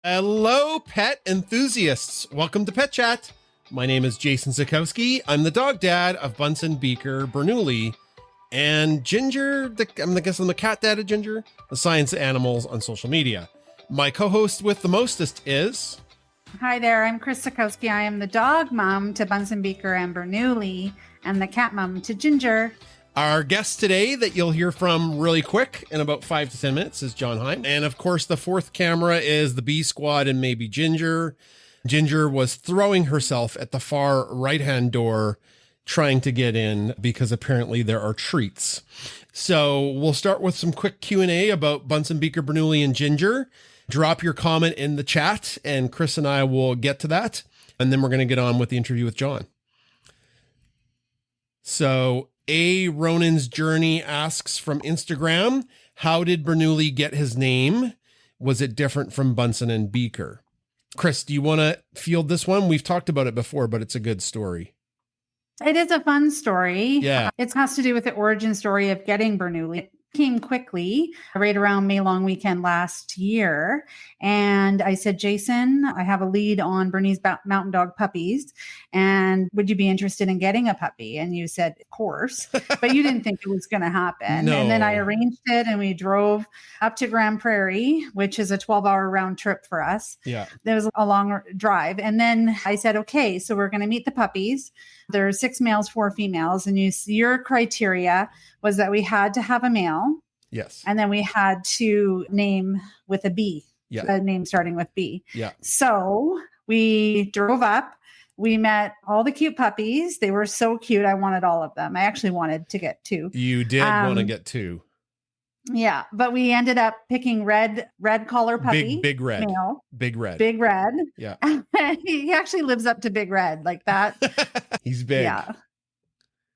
Hello, pet enthusiasts. Welcome to Pet Chat. My name is Jason Zakowski. I'm the dog dad of Bunsen, Beaker, Bernoulli, and Ginger. I'm the cat dad of Ginger, the science animals on social media. My co-host with the mostest is... Hi there, I'm Chris Zakowski. I am the dog mom to Bunsen, Beaker, and Bernoulli, and the cat mom to Ginger. Our guest today that you'll hear from really quick in about 5 to 10 minutes is John Heim. And of course, the fourth camera is the B Squad and maybe Ginger. Ginger was throwing herself at the far right-hand door trying to get in because apparently there are treats. So we'll start with some quick Q&A about Bunsen, Beaker, Bernoulli, and Ginger. Drop your comment in the chat and Chris and I will get to that. And then we're going to get on with the interview with John. So... A. Ronan's Journey asks from Instagram, how did Bernoulli get his name? Was it different from Bunsen and Beaker? Chris, do you want to field this one? We've talked about it before, but it's a good story. It is a fun story. Yeah. It has to do with the origin story of getting Bernoulli. It came quickly, right around May long weekend last year. And I said, Jason, I have a lead on Bernie's mountain dog puppies. And would you be interested in getting a puppy? And you said, of course, but you didn't think it was going to happen. No. And then I arranged it and we drove up to Grand Prairie, which is a 12-hour round trip for us. Yeah. There was a long drive. And then I said, okay, so we're going to meet the puppies. There's 6 males, 4 females. And your criteria was that we had to have a male. Yes. And then we had to name with a B. Yeah. A name starting with B. Yeah. So we drove up. We met all the cute puppies. They were so cute. I wanted all of them. I actually wanted to get 2. You did want to get 2. Yeah, but we ended up picking red collar puppy. Big red. Male. Big red. Big red. Yeah. He actually lives up to Big Red like that. He's big. Yeah.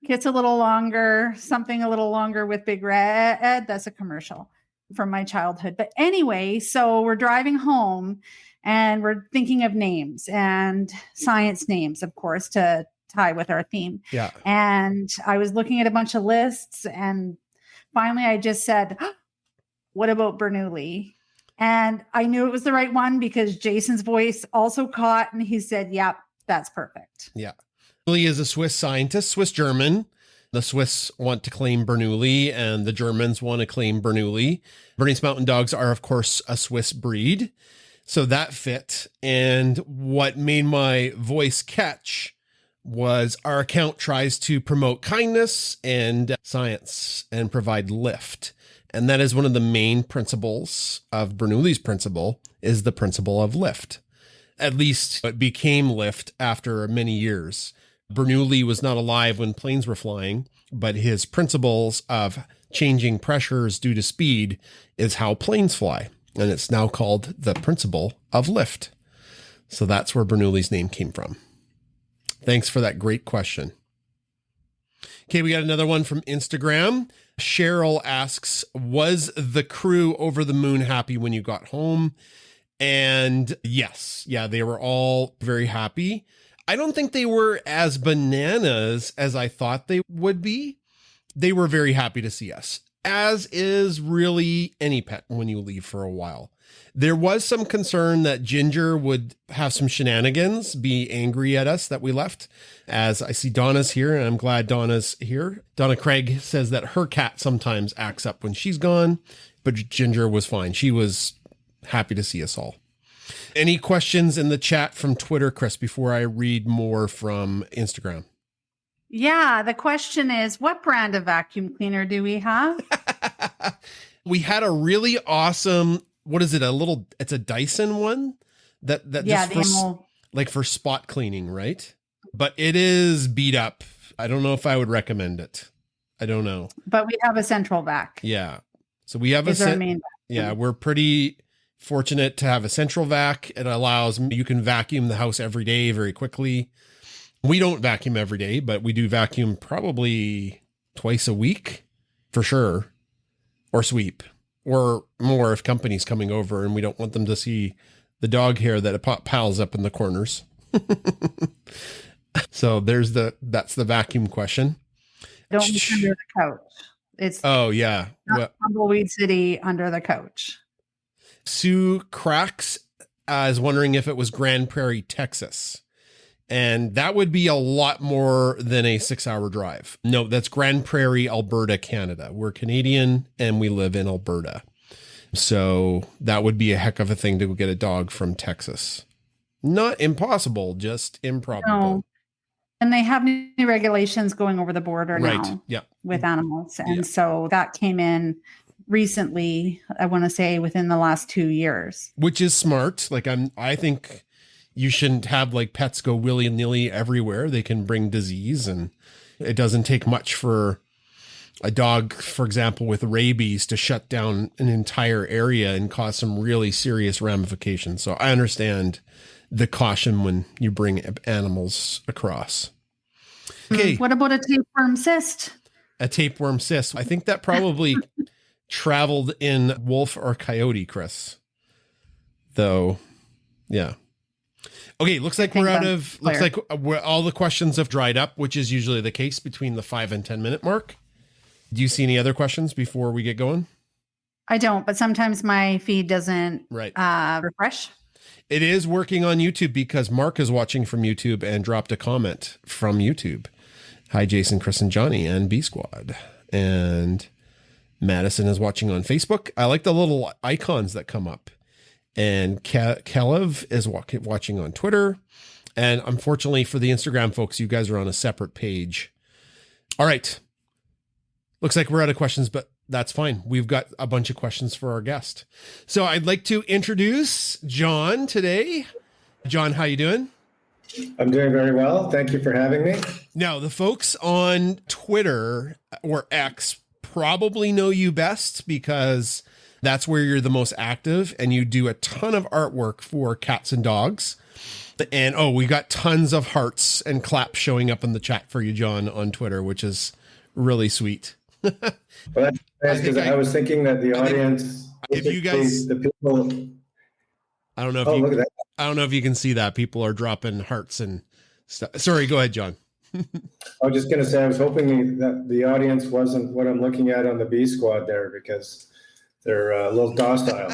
Gets a little longer, something a little longer with Big Red. That's a commercial from my childhood. But anyway, so we're driving home and we're thinking of names and science names, of course, to tie with our theme. Yeah. And I was looking at a bunch of lists and finally I just said, what about Bernoulli? And I knew it was the right one because Jason's voice also caught and he said, yep, that's perfect. Yeah. Bernoulli is a Swiss scientist, Swiss-German. The Swiss want to claim Bernoulli and the Germans want to claim Bernoulli. Bernese Mountain Dogs are, of course, a Swiss breed. So that fit. And what made my voice catch was our account tries to promote kindness and science and provide lift. And that is one of the main principles of Bernoulli's principle is the principle of lift. At least it became lift after many years. Bernoulli was not alive when planes were flying, but his principles of changing pressures due to speed is how planes fly. And it's now called the principle of lift. So that's where Bernoulli's name came from. Thanks for that great question. Okay, we got another one from Instagram. Cheryl asks, was the crew over the moon happy when you got home? And yes, they were all very happy. I don't think they were as bananas as I thought they would be. They were very happy to see us, as is really any pet when you leave for a while. There was some concern that Ginger would have some shenanigans, be angry at us that we left. As I see Donna's here, and I'm glad Donna's here. Donna Craig says that her cat sometimes acts up when she's gone, but Ginger was fine. She was happy to see us all. Any questions in the chat from Twitter, Chris, before I read more from Instagram? Yeah, the question is, what brand of vacuum cleaner do we have? We had a really awesome, it's a Dyson one that just for spot cleaning, right? But it is beat up. I don't know if I would recommend it. I don't know. But we have a central vac. Yeah. So we have our main vac. Yeah, we're pretty fortunate to have a central vac. It allows you can vacuum the house every day very quickly. We don't vacuum every day, but we do vacuum probably twice a week for sure, or sweep, or more if company's coming over and we don't want them to see the dog hair that piles up in the corners. So that's the vacuum question. Don't be under the couch. It's Tumbleweed City under the couch. Sue Cracks I was wondering if it was Grand Prairie, Texas. And that would be a lot more than a 6-hour drive. No, that's Grand Prairie, Alberta, Canada. We're Canadian and we live in Alberta. So that would be a heck of a thing to get a dog from Texas. Not impossible, just improbable. No. And they have new regulations going over the border now with animals. And so that came in recently, I want to say within the last 2 years. Which is smart. Like I think you shouldn't have like pets go willy-nilly everywhere. They can bring disease, and it doesn't take much for a dog, for example, with rabies to shut down an entire area and cause some really serious ramifications. So I understand the caution when you bring animals across. Okay. What about a tapeworm cyst? A tapeworm cyst. I think that probably traveled in wolf or coyote, Chris. Though, yeah. Okay, looks like all the questions have dried up, which is usually the case between the 5 and 10 minute mark. Do you see any other questions before we get going? I don't, but sometimes my feed doesn't refresh. It is working on YouTube because Mark is watching from YouTube and dropped a comment from YouTube. Hi, Jason, Chris, and Johnny, and B Squad. And Madison is watching on Facebook. I like the little icons that come up. And Kalev is watching on Twitter. And unfortunately for the Instagram folks, you guys are on a separate page. All right. Looks like we're out of questions, but that's fine. We've got a bunch of questions for our guest. So I'd like to introduce John today. John, how you doing? I'm doing very well. Thank you for having me. Now, the folks on Twitter or X probably know you best because that's where you're the most active and you do a ton of artwork for cats and dogs. And we got tons of hearts and claps showing up in the chat for you, John, on Twitter, which is really sweet. Well, that's because I was thinking that the audience, if you guys, the people, I don't know if you can see that people are dropping hearts and stuff. Sorry, go ahead, John. I was just going to say, I was hoping that the audience wasn't what I'm looking at on the B Squad there, because they're a little docile.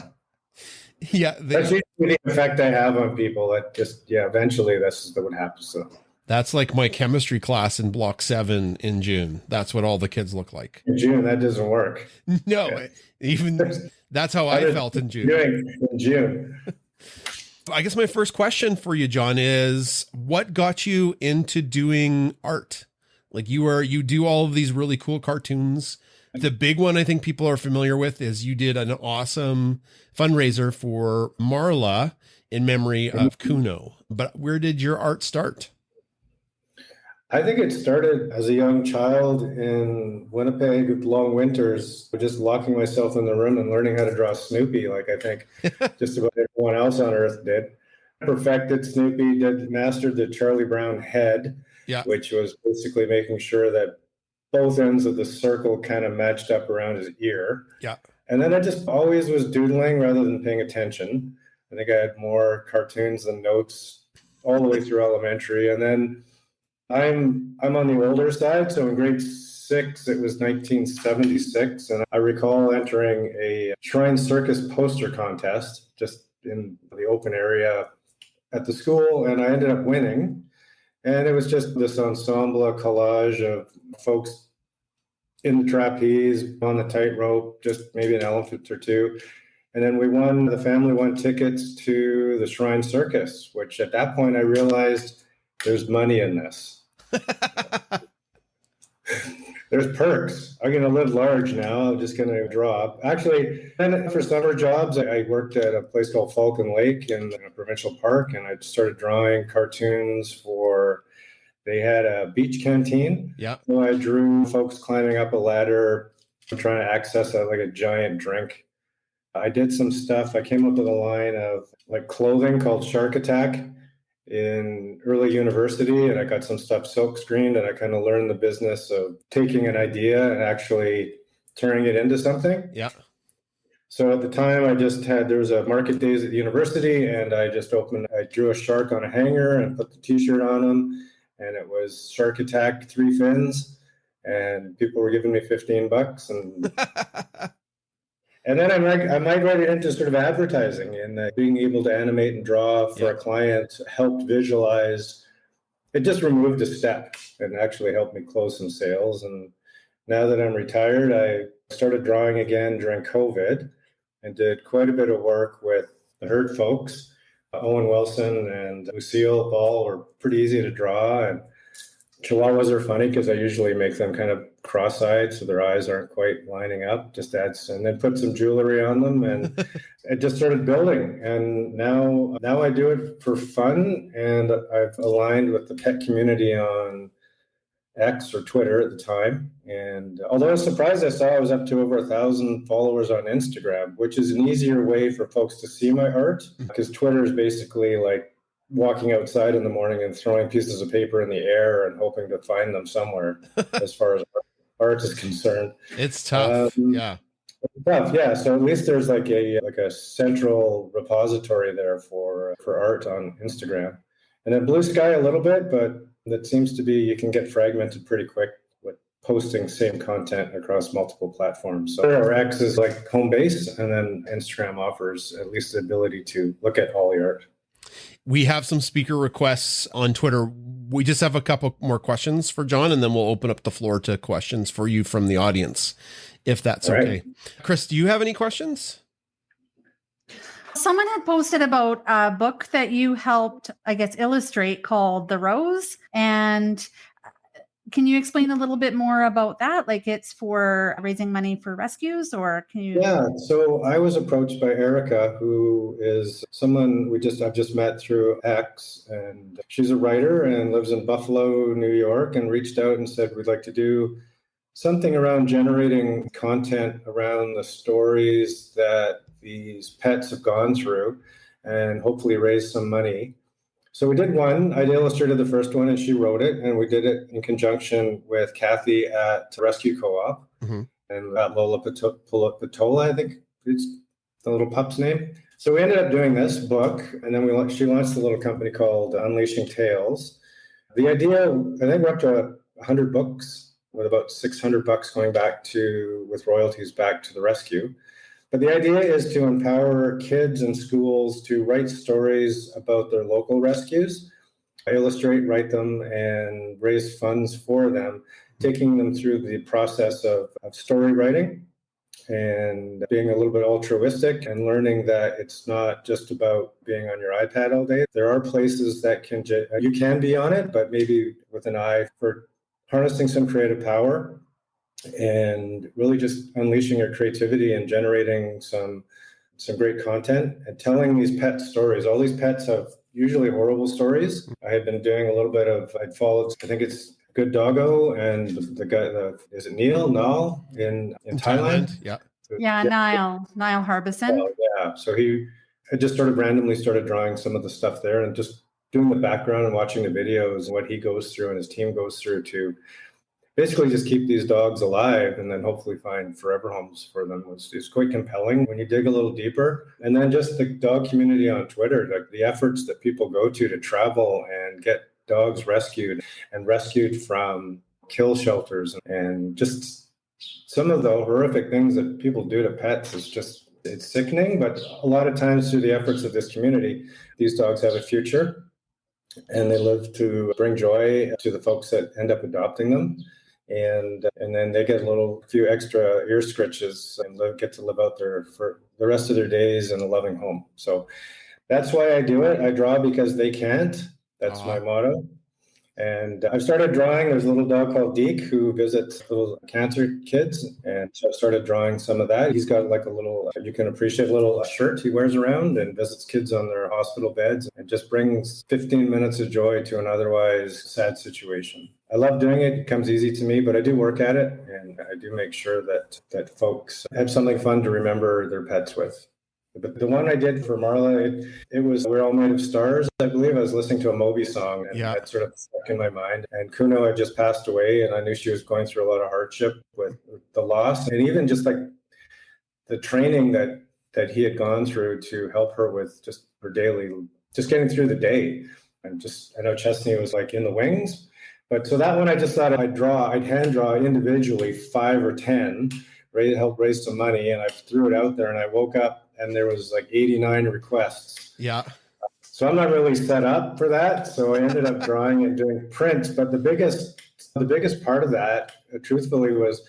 Yeah. That's usually the effect I have on people. That just, eventually this is what happens. So that's like my chemistry class in Block 7 in June. That's what all the kids look like. In June, that doesn't work. No, even that's how I felt in June. In June. I guess my first question for you, John, is what got you into doing art? Like you do all of these really cool cartoons. The big one I think people are familiar with is you did an awesome fundraiser for Marla in memory of Kuno. But where did your art start? I think it started as a young child in Winnipeg with long winters, just locking myself in the room and learning how to draw Snoopy, like I think just about everyone else on earth did. Perfected Snoopy, mastered the Charlie Brown head, which was basically making sure that both ends of the circle kind of matched up around his ear. Yeah. And then I just always was doodling rather than paying attention. I think I had more cartoons than notes all the way through elementary. And then I'm on the older side, so in grade 6, it was 1976, and I recall entering a Shrine Circus poster contest just in the open area at the school, and I ended up winning. And it was just this ensemble, a collage of folks in the trapeze, on the tightrope, just maybe an elephant or two. And then the family won tickets to the Shrine Circus, which at that point I realized there's money in this. There's perks. I'm going to live large now. I'm just going to draw. Actually, then for summer jobs, I worked at a place called Falcon Lake in a provincial park, and I started drawing cartoons they had a beach canteen. Yeah. So I drew folks climbing up a ladder, trying to access a giant drink. I did some stuff. I came up with a line of clothing called Shark Attack in early university, and I got some stuff silk screened, and I kind of learned the business of taking an idea and actually turning it into something. Yeah. So at the time there was a market days at the university, and I drew a shark on a hanger and put the t-shirt on him, and it was Shark Attack 3 fins, and people were giving me $15 and And then I migrated into sort of advertising, and being able to animate and draw for a client helped visualize. It just removed a step and actually helped me close some sales. And now that I'm retired, I started drawing again during COVID and did quite a bit of work with the herd folks. Owen Wilson and Lucille Ball were pretty easy to draw, and Chihuahuas are funny because I usually make them kind of cross-eyed so their eyes aren't quite lining up. Just adds, and then put some jewelry on them, and it just started building. And now I do it for fun, and I've aligned with the pet community on X or Twitter at the time. And although I was surprised, I was up to over 1,000 followers on Instagram, which is an easier way for folks to see my art, because Twitter is basically like walking outside in the morning and throwing pieces of paper in the air and hoping to find them somewhere as far as art is concerned. It's tough. Yeah. Tough, yeah. So at least there's like a central repository there for art on Instagram. And then Blue Sky a little bit, but that seems to be, you can get fragmented pretty quick with posting same content across multiple platforms. So our X is like home base, and then Instagram offers at least the ability to look at all the art. We have some speaker requests on Twitter. We just have a couple more questions for John, and then we'll open up the floor to questions for you from the audience, if that's okay. Right. Chris, do you have any questions? Someone had posted about a book that you helped, I guess, illustrate called The Rose. And can you explain a little bit more about that? Like, it's for raising money for rescues, or can you? Yeah. So I was approached by Erica, who is someone I've just met through X, and she's a writer and lives in Buffalo, New York, and reached out and said, we'd like to do something around generating content around the stories that these pets have gone through and hopefully raise some money. So we did one. I illustrated the first one and she wrote it, and we did it in conjunction with Kathy at Rescue Co-op and at Lola Patola, I think it's the little pup's name. So we ended up doing this book, and then she launched a little company called Unleashing Tales. The idea, I think we're up to 100 books with about $600 going back with royalties back to the rescue. But the idea is to empower kids and schools to write stories about their local rescues, illustrate, write them, and raise funds for them, taking them through the process of story writing and being a little bit altruistic and learning that it's not just about being on your iPad all day. There are places that you can be on it, but maybe with an eye for harnessing some creative power and really just unleashing your creativity and generating some great content and telling these pet stories. All these pets have usually horrible stories. I had been doing a little bit I'd followed, I think it's Good Doggo and the guy, is it Nal in Thailand? Yeah, Niall Harbison. Yeah, so he had just randomly started drawing some of the stuff there and just doing the background and watching the videos and what he goes through and his team goes through to basically just keep these dogs alive and then hopefully find forever homes for them. It's quite compelling when you dig a little deeper. And then just the dog community on Twitter, like the efforts that people go to travel and get dogs rescued and rescued from kill shelters, and just some of the horrific things that people do to pets it's sickening. But a lot of times through the efforts of this community, these dogs have a future and they live to bring joy to the folks that end up adopting them. And then they get a few extra ear scritches and get to live out there for the rest of their days in a loving home. So that's why I do it. I draw because they can't. That's my motto. And I've started drawing. There's a little dog called Deke who visits little cancer kids. And so I started drawing some of that. He's got like a little, you can appreciate, a little shirt he wears around and visits kids on their hospital beds and just brings 15 minutes of joy to an otherwise sad situation. I love doing it. It comes easy to me, but I do work at it. And I do make sure that folks have something fun to remember their pets with. But the one I did for Marla, it was We're All Made of Stars, I believe. I was listening to a Moby song and that sort of stuck in my mind. And Kuno had just passed away, and I knew she was going through a lot of hardship with the loss. And even just like the training that he had gone through to help her with just her daily, just getting through the day. And I know Chesney was like in the wings. But so that one I just thought I'd hand draw individually 5 or 10. help raise some money. And I threw it out there, and I woke up and there was like 89 requests. Yeah. So I'm not really set up for that. So I ended up drawing and doing prints. But the biggest part of that, truthfully, was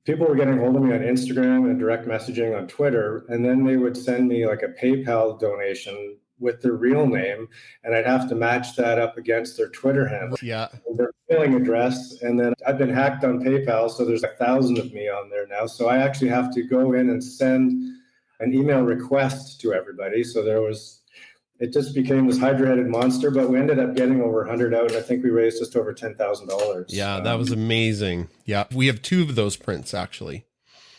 people were getting hold of me on Instagram and direct messaging on Twitter, and then they would send me like a PayPal donation with their real name, and I'd have to match that up against their Twitter handle, Yeah. their mailing address. And then I've been hacked on PayPal, so there's 1,000 of me on there now. So I actually have to go in and send an email request to everybody. So it just became this hydra-headed monster, but we ended up getting over 100 out, and I think we raised just over $10,000. Yeah, that was amazing. Yeah, we have 2 of those prints, actually.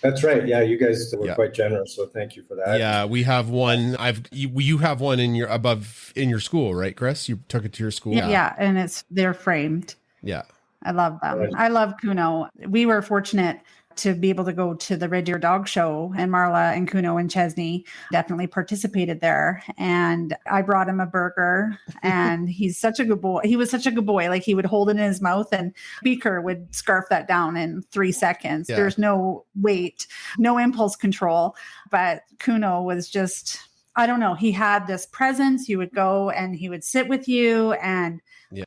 That's right. Yeah, you guys were quite generous, so thank you for that. Yeah, we have one. You have one in your school, right, Chris? You took it to your school. Yeah, and they're framed. Yeah, I love them. Right. I love Kuno. We were fortunate to be able to go to the Red Deer Dog Show, and Marla and Kuno and Chesney definitely participated there. And I brought him a burger, and he's such a good boy. He was such a good boy. Like, he would hold it in his mouth, and Beaker would scarf that down in 3 seconds. Yeah. There's no weight, no impulse control. But Kuno was just, I don't know. He had this presence. You would go and he would sit with you, and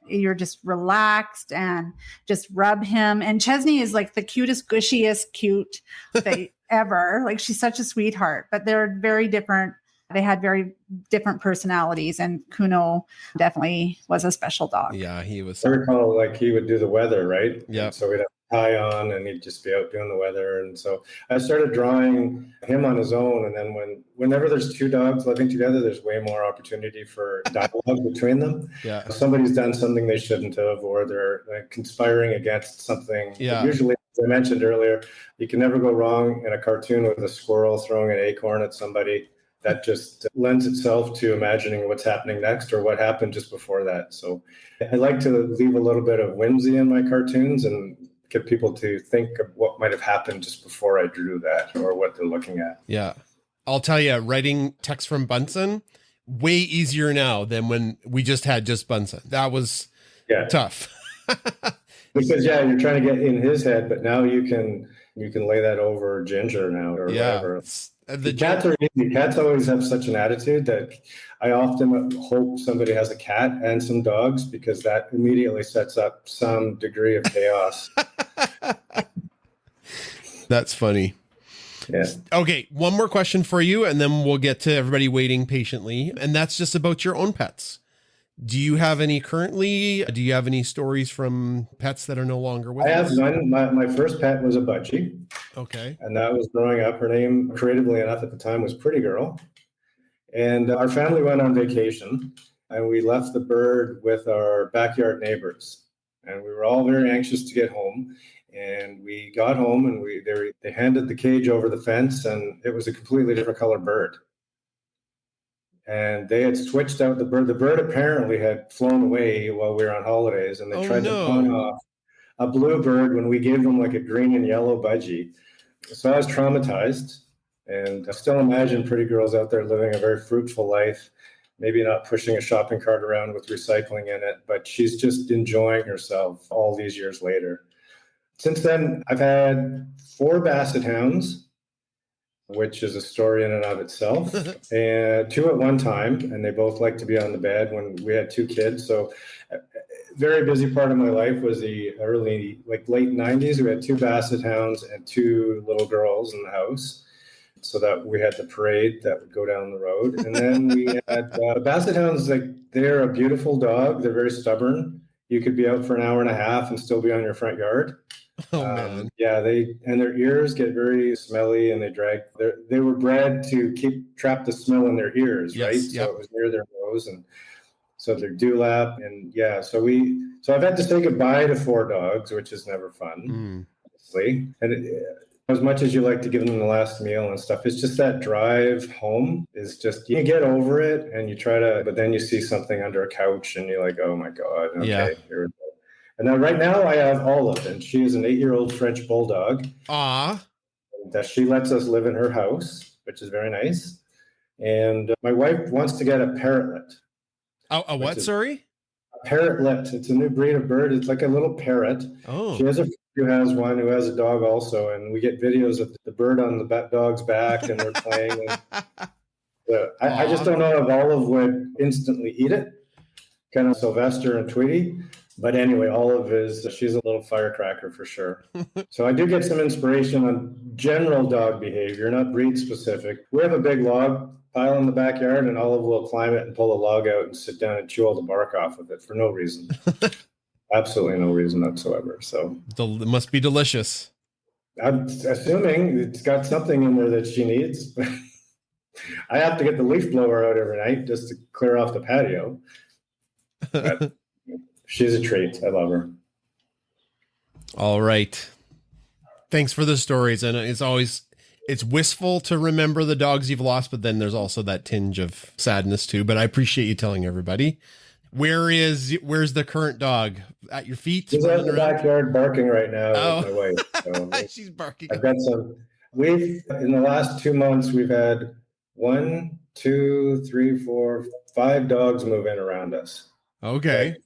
you're just relaxed and just rub him. And Chesney is like the cutest, gushiest, cute they ever. Like, she's such a sweetheart, but they're very different. They had very different personalities, and Kuno definitely was a special dog. Yeah, he was. I recall, like, he would do the weather, right? Yeah. So we'd have a tie on, and he'd just be out doing the weather. And so I started drawing him on his own. And then whenever there's 2 dogs living together, there's way more opportunity for dialogue between them. Yeah. Somebody's done something they shouldn't have, or they're conspiring against something. Yeah. Usually, as I mentioned earlier, you can never go wrong in a cartoon with a squirrel throwing an acorn at somebody. That just lends itself to imagining what's happening next or what happened just before that. So I like to leave a little bit of whimsy in my cartoons and get people to think of what might have happened just before I drew that, or what they're looking at. Yeah. I'll tell you, writing text from Bunsen, way easier now than when we just had just Bunsen. That was tough. Because you're trying to get in his head, but now you can lay that over Ginger now, or whatever. The cats are easy. Cats always have such an attitude that I often hope somebody has a cat and some dogs, because that immediately sets up some degree of chaos. That's funny. Yeah. Okay, one more question for you, and then we'll get to everybody waiting patiently. And that's just about your own pets. Do you have any currently? Do you have any stories from pets that are no longer with us? I have one. My first pet was a budgie. Okay. And that was growing up. Her name, creatively enough at the time, was Pretty Girl. And our family went on vacation, and we left the bird with our backyard neighbors. And we were all very anxious to get home. And we got home, and they handed the cage over the fence, and it was a completely different color bird. And they had switched out the bird. The bird apparently had flown away while we were on holidays, and they tried to pawn off a blue bird when we gave them like a green and yellow budgie. So I was traumatized, and I still imagine Pretty Girl's out there living a very fruitful life, maybe not pushing a shopping cart around with recycling in it, but she's just enjoying herself all these years later. Since then, I've had 4 basset hounds, which is a story in and of itself, and 2 at one time, and they both like to be on the bed when we had 2 kids. So very busy part of my life was the late 90s. We had 2 basset hounds and 2 little girls in the house, so that we had the parade that would go down the road. And then we had basset hounds. Like, they're a beautiful dog. They're very stubborn. You could be out for an hour and a half and still be on your front yard. Oh, man. Yeah, their ears get very smelly, and they were bred to trap the smell in their ears, right? Yep. So it was near their nose, and so their dewlap, and so I've had to say goodbye to 4 dogs, which is never fun, honestly. And as much as you like to give them the last meal and stuff, it's just that drive home is just, you get over it, and you try to, but then you see something under a couch, and you're like, oh my God, okay, here we go. And then right now I have Olive, and she is an 8-year-old French bulldog. Ah. That she lets us live in her house, which is very nice. And my wife wants to get a parrotlet. A what? Sorry? A parrotlet. It's a new breed of bird. It's like a little parrot. Oh. She has a who has one who has a dog also, and we get videos of the bird on the dog's back, and they're playing. And I just don't know if Olive would instantly eat it, kind of Sylvester and Tweety. But anyway, Olive she's a little firecracker for sure. So I do get some inspiration on general dog behavior, not breed specific. We have a big log pile in the backyard, and Olive will climb it and pull the log out and sit down and chew all the bark off of it for no reason. Absolutely no reason whatsoever. So it must be delicious. I'm assuming it's got something in there that she needs. I have to get the leaf blower out every night just to clear off the patio. But she's a treat. I love her. All right. Thanks for the stories. And it's wistful to remember the dogs you've lost, but then there's also that tinge of sadness too. But I appreciate you telling everybody. Where's the current dog? At your feet? She's out in the backyard barking right now with my wife. So she's barking. I've got in the last 2 months, we've had 1, 2, 3, 4, 5 dogs move in around us. Okay.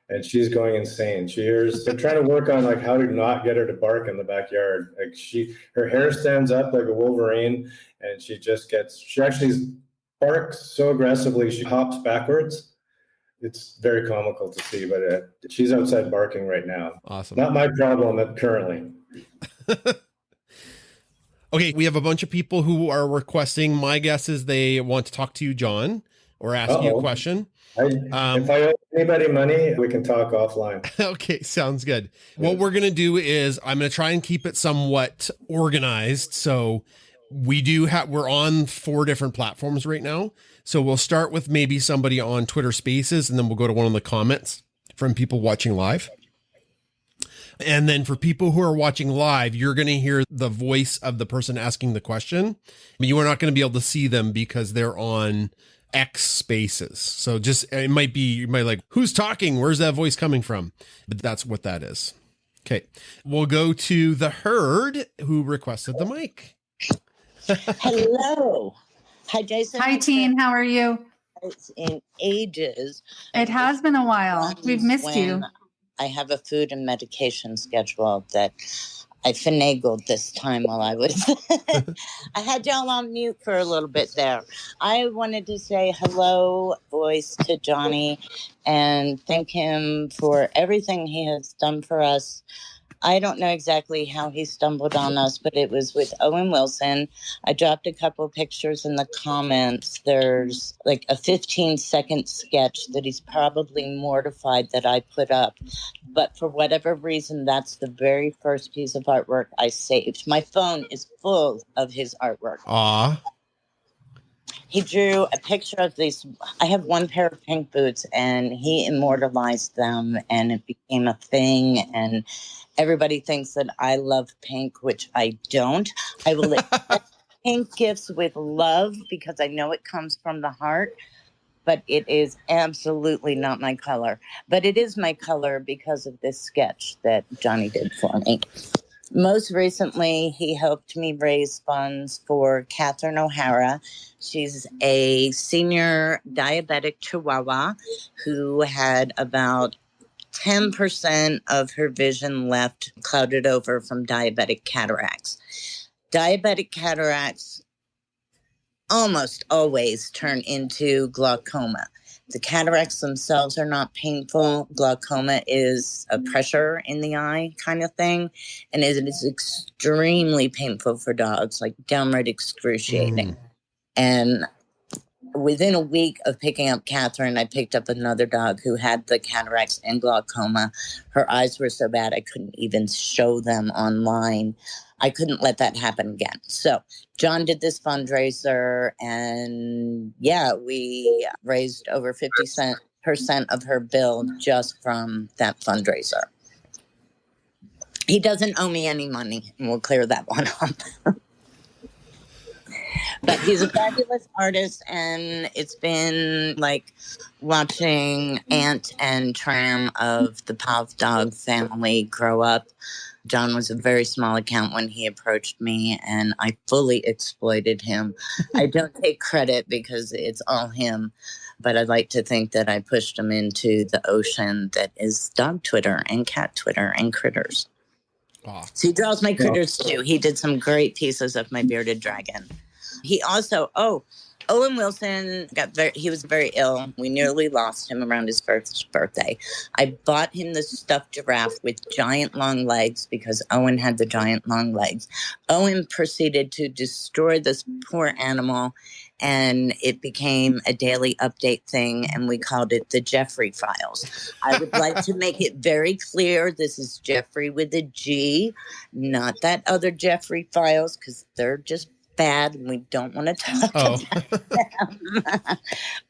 And she's going insane. They're trying to work on how to not get her to bark in the backyard. Her hair stands up like a Wolverine, and she actually barks so aggressively, she hops backwards. It's very comical to see, but she's outside barking right now. Awesome. Not my problem currently. Okay, we have a bunch of people who are requesting. My guess is they want to talk to you, John, or ask you a question. If I owe anybody money, we can talk offline. Okay, sounds good. What we're going to do is I'm going to try and keep it somewhat organized. So we're on 4 different platforms right now. So we'll start with maybe somebody on Twitter Spaces, and then we'll go to one of the comments from people watching live. And then for people who are watching live, you're going to hear the voice of the person asking the question, but you are not going to be able to see them because they're on X Spaces. So you might like, who's talking? Where's that voice coming from? But that's what that is. Okay. We'll go to the herd who requested the mic. Hello. Hi, Jason. Hi, Teen. How are you? It's in ages. It has been a while. We've missed you. I have a food and medication schedule that I finagled this time while I was. I had y'all on mute for a little bit there. I wanted to say hello, voice, to Johnny and thank him for everything he has done for us. I don't know exactly how he stumbled on us, but it was with Owen Wilson. I dropped a couple of pictures in the comments. There's like a 15-second sketch that he's probably mortified that I put up. But for whatever reason, that's the very first piece of artwork I saved. My phone is full of his artwork. Aw. He drew a picture of these. I have one pair of pink boots, and he immortalized them, and it became a thing. And everybody thinks that I love pink, which I don't. I will accept pink gifts with love because I know it comes from the heart, but it is absolutely not my color. But it is my color because of this sketch that Johnny did for me. Most recently, he helped me raise funds for Catherine O'Hara. She's a senior diabetic Chihuahua who had about 10% of her vision left, clouded over from diabetic cataracts. Diabetic cataracts almost always turn into glaucoma. The cataracts themselves are not painful. Glaucoma is a pressure in the eye kind of thing. And it is extremely painful for dogs, like downright excruciating. And within a week of picking up Catherine, I picked up another dog who had the cataracts and glaucoma. Her eyes were so bad I couldn't even show them online. I couldn't let that happen again. So John did this fundraiser, and we raised over 50% of her bill just from that fundraiser. He doesn't owe me any money, and we'll clear that one up. But he's a fabulous artist, and it's been like watching Ant and Tram of the Pav Dog family grow up. John was a very small account when he approached me, and I fully exploited him. I don't take credit because it's all him, but I'd like to think that I pushed him into the ocean that is dog Twitter and cat Twitter and critters. Aw. So he draws my critters too. He did some great pieces of my bearded dragon. He also, Owen Wilson he was very ill. We nearly lost him around his first birthday. I bought him the stuffed giraffe with giant long legs because Owen had the giant long legs. Owen proceeded to destroy this poor animal, and it became a daily update thing, and we called it the Jeffrey Files. I would like to make it very clear this is Jeffrey with a G, not that other Jeffrey Files, because they're just bad and we don't want to talk about them.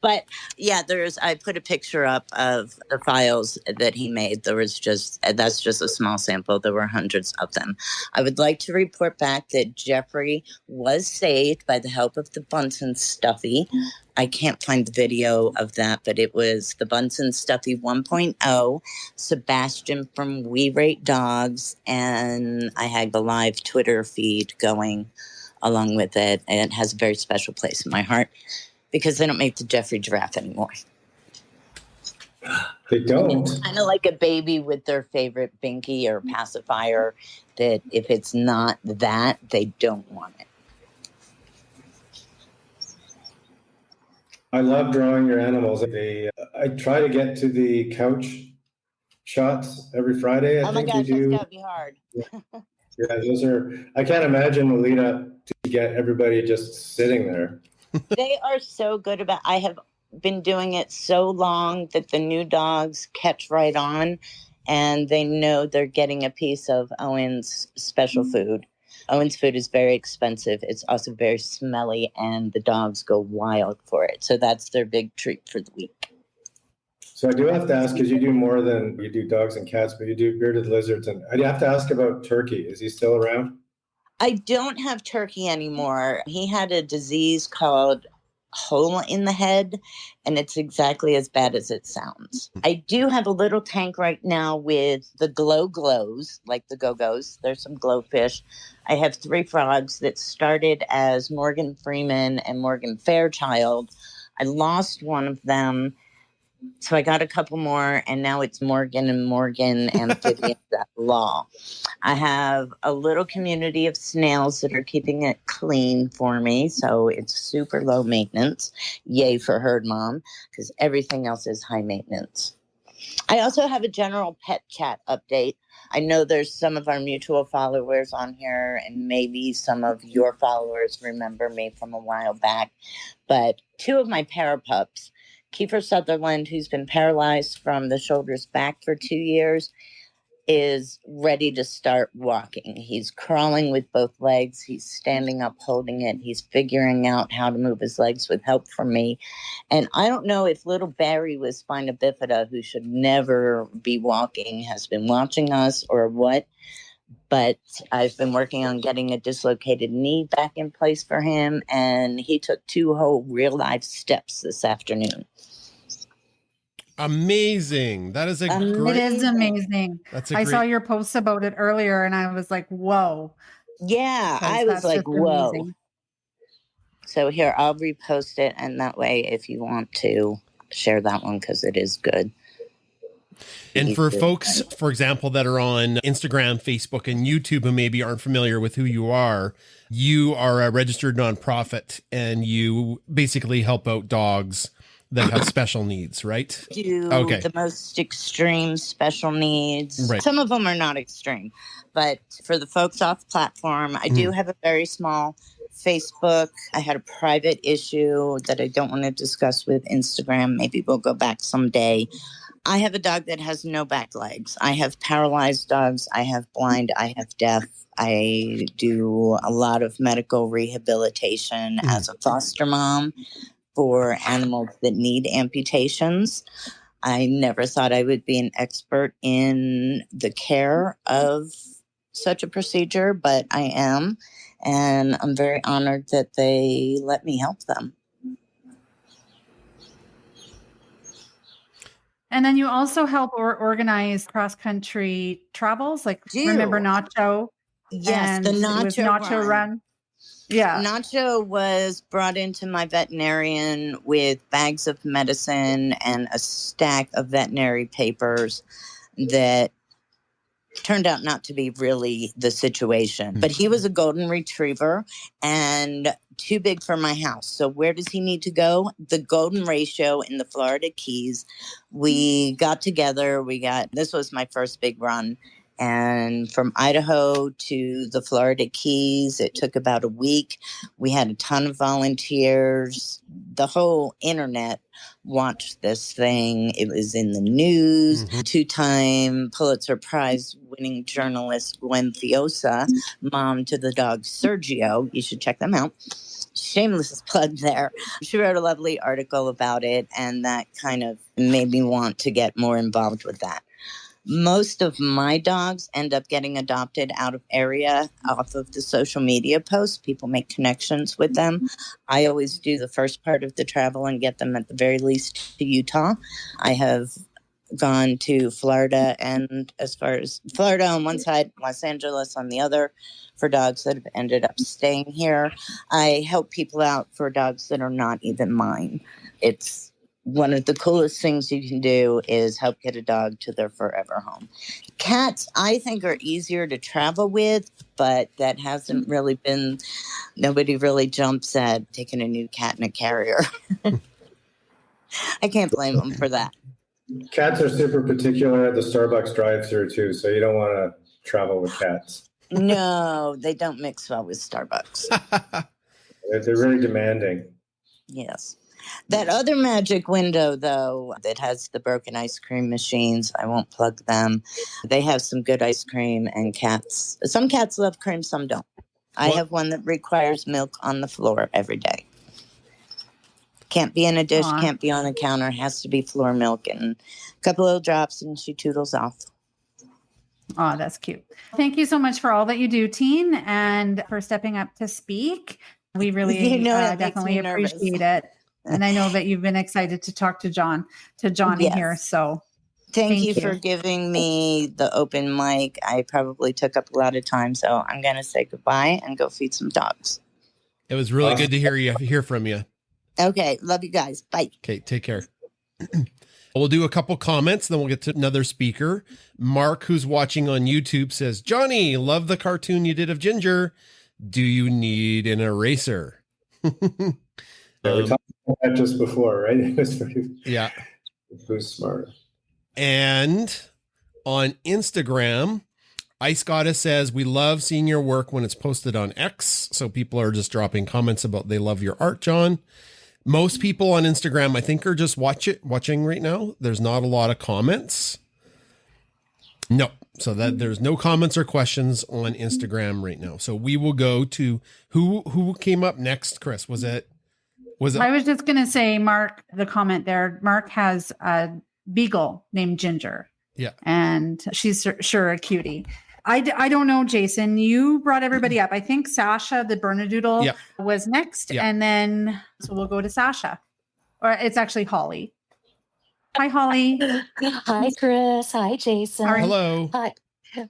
But yeah, I put a picture up of the files that he made. That's just a small sample. There were hundreds of them. I would like to report back that Jeffrey was saved by the help of the Bunsen Stuffy. I can't find the video of that, but it was the Bunsen Stuffy 1.0, Sebastian from We Rate Dogs, and I had the live Twitter feed going along with it, and it has a very special place in my heart because they don't make the Jeffrey giraffe anymore. They don't. It's kind of like a baby with their favorite binky or pacifier that if it's not that, they don't want it. I love drawing your animals. I try to get to the couch shots every Friday. I oh my think gosh, you do. that's gotta be hard. Yeah, those are. I can't imagine the lead up to get everybody just sitting there. They are so good about. I have been doing it so long that the new dogs catch right on, and they know they're getting a piece of Owen's special food. Owen's food is very expensive. It's also very smelly, and the dogs go wild for it. So that's their big treat for the week. So I do have to ask, because you do more than you do dogs and cats, but you do bearded lizards, and I have to ask about Turkey. Is he still around? I don't have Turkey anymore. He had a disease called hole in the head, and it's exactly as bad as it sounds. I do have a little tank right now with the glows, like the go-go's. There's some glowfish. I have 3 frogs that started as Morgan Freeman and Morgan Fairchild. I lost one of them, so I got a couple more, and now it's Morgan and Morgan Amphibians at Law. I have a little community of snails that are keeping it clean for me, so it's super low maintenance. Yay for Herd Mom, because everything else is high maintenance. I also have a general pet chat update. I know there's some of our mutual followers on here, and maybe some of your followers remember me from a while back, but 2 of my parapups, Kiefer Sutherland, who's been paralyzed from the shoulders back for 2 years, is ready to start walking. He's crawling with both legs. He's standing up, holding it. He's figuring out how to move his legs with help from me. And I don't know if little Barry with spina bifida, who should never be walking, has been watching us or what. But I've been working on getting a dislocated knee back in place for him. And he took 2 whole real life steps this afternoon. Amazing. That is It is amazing. I saw your posts about it earlier and I was like, whoa. Yeah, I was like, whoa. Amazing. So here, I'll repost it. And that way, if you want to share that one, because it is good. And for folks, for example, that are on Instagram, Facebook, and YouTube who maybe aren't familiar with who you are a registered nonprofit, and you basically help out dogs that have special needs, right? The most extreme special needs. Right. Some of them are not extreme, but for the folks off platform, I do have a very small Facebook. I had a private issue that I don't want to discuss with Instagram. Maybe we'll go back someday. I have a dog that has no back legs. I have paralyzed dogs. I have blind. I have deaf. I do a lot of medical rehabilitation as a foster mom for animals that need amputations. I never thought I would be an expert in the care of such a procedure, but I am. And I'm very honored that they let me help them. And then you also help organize cross-country travels, like remember Nacho? Yes, the Nacho run. Yeah. Nacho was brought into my veterinarian with bags of medicine and a stack of veterinary papers that turned out not to be really the situation. But he was a golden retriever and too big for my house. So where does he need to go? The Golden Ratio in the Florida Keys. We got together. This was my first big run. And from Idaho to the Florida Keys, it took about a week. We had a ton of volunteers. The whole internet watched this thing. It was in the news. Mm-hmm. 2-time Pulitzer Prize winning journalist Gwen Fiosa, mom to the dog Sergio. You should check them out. Shameless plug there. She wrote a lovely article about it, and that kind of made me want to get more involved with that. Most of my dogs end up getting adopted out of area off of the social media posts. People make connections with them. I always do the first part of the travel and get them at the very least to Utah. I have gone to Florida, and as far as Florida on one side, Los Angeles on the other, for dogs that have ended up staying here. I help people out for dogs that are not even mine. It's one of the coolest things you can do is help get a dog to their forever home. Cats, I think, are easier to travel with, but that hasn't really been, nobody really jumps at taking a new cat in a carrier. I can't blame them for that. Cats are super particular at the Starbucks drive-thru too, so you don't want to travel with cats. No, they don't mix well with Starbucks. They're very demanding. Yes. That other magic window, though, that has the broken ice cream machines, I won't plug them. They have some good ice cream, and cats. Some cats love cream, some don't. I have one that requires milk on the floor every day. Can't be in a dish, can't be on a counter, has to be floor milk and a couple little drops, and she toodles off. Oh, that's cute. Thank you so much for all that you do, Teen, and for stepping up to speak. We really definitely appreciate it. And I know that you've been excited to talk to Johnny yes. here. So thank you for giving me the open mic. I probably took up a lot of time, so I'm going to say goodbye and go feed some dogs. It was really good to hear from you. Okay. Love you guys. Bye. Okay. Take care. We'll do a couple comments, then we'll get to another speaker. Mark, who's watching on YouTube, says, Johnny, love the cartoon you did of Ginger. Do you need an eraser? Yeah, we talked about that just before, right? It was who's smart. And on Instagram, Ice Goddess says, we love seeing your work when it's posted on X. So people are just dropping comments about they love your art, John. Most people on Instagram, I think, are just watching right now. There's not a lot of comments. No. So that there's no comments or questions on Instagram right now. So we will go to who came up next, Chris? Was it? I was just going to say, Mark, the comment there, Mark has a beagle named Ginger. Yeah. And she's sure a cutie. I don't know, Jason, you brought everybody up. I think Sasha, the Bernedoodle, was next. Yeah. And then, so we'll go to Sasha. Or it's actually Holly. Hi, Holly. Hi, Chris. Hi, Jason. Hello. Hi.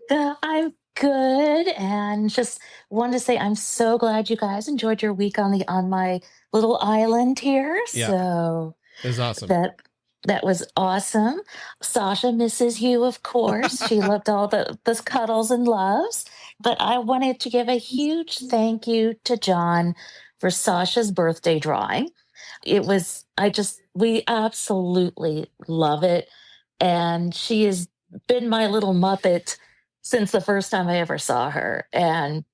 I'm good. And just wanted to say I'm so glad you guys enjoyed your week on my little island here. Yeah. So it was awesome. That was awesome. Sasha misses you, of course. She loved all the cuddles and loves. But I wanted to give a huge thank you to John for Sasha's birthday drawing. We absolutely love it. And she has been my little Muppet since the first time I ever saw her. And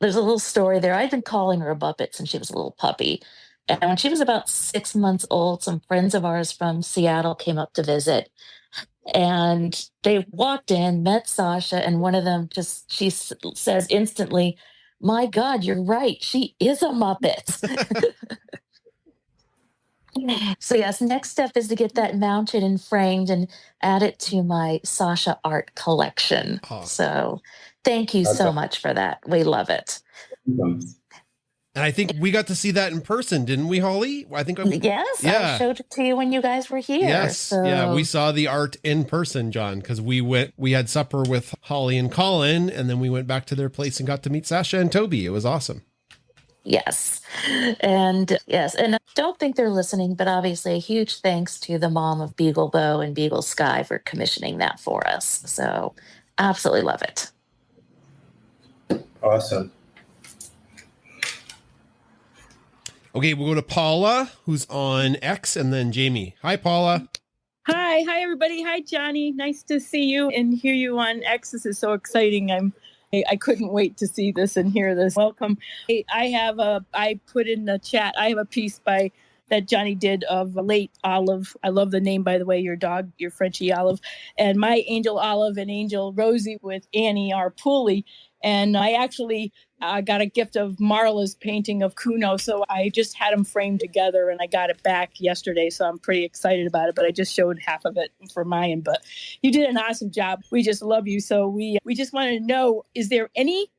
there's a little story there. I've been calling her a Muppet since she was a little puppy. And when she was about 6 months old, some friends of ours from Seattle came up to visit. And they walked in, met Sasha, and one of them she says instantly, my God, you're right. She is a Muppet. So yes, next step is to get that mounted and framed and add it to my Sasha art collection. Oh. So thank you so much for that. We love it. And I think we got to see that in person, didn't we, Holly? Yes, I showed it to you when you guys were here. Yes, so. Yeah, we saw the art in person, John, because we had supper with Holly and Colin, and then we went back to their place and got to meet Sasha and Toby. It was awesome. Yes, and I don't think they're listening, but obviously a huge thanks to the mom of Beagle Bow and Beagle Sky for commissioning that for us. So Absolutely love it. Awesome. Okay, we'll go to Paula, who's on X, and then Jamie. Hi, Paula. Hi everybody. Hi, Johnny. Nice to see you and hear you on X. This is so exciting. I couldn't wait to see this and hear this. Welcome. I put in the chat, I have a piece that Johnny did of late Olive. I love the name, by the way, your dog, your Frenchie Olive, and my Angel Olive and Angel Rosie with Annie, our Poolie. And I actually got a gift of Marla's painting of Kuno. So I just had them framed together and I got it back yesterday. So I'm pretty excited about it, but I just showed half of it for mine. But you did an awesome job. We just love you. So we just wanted to know,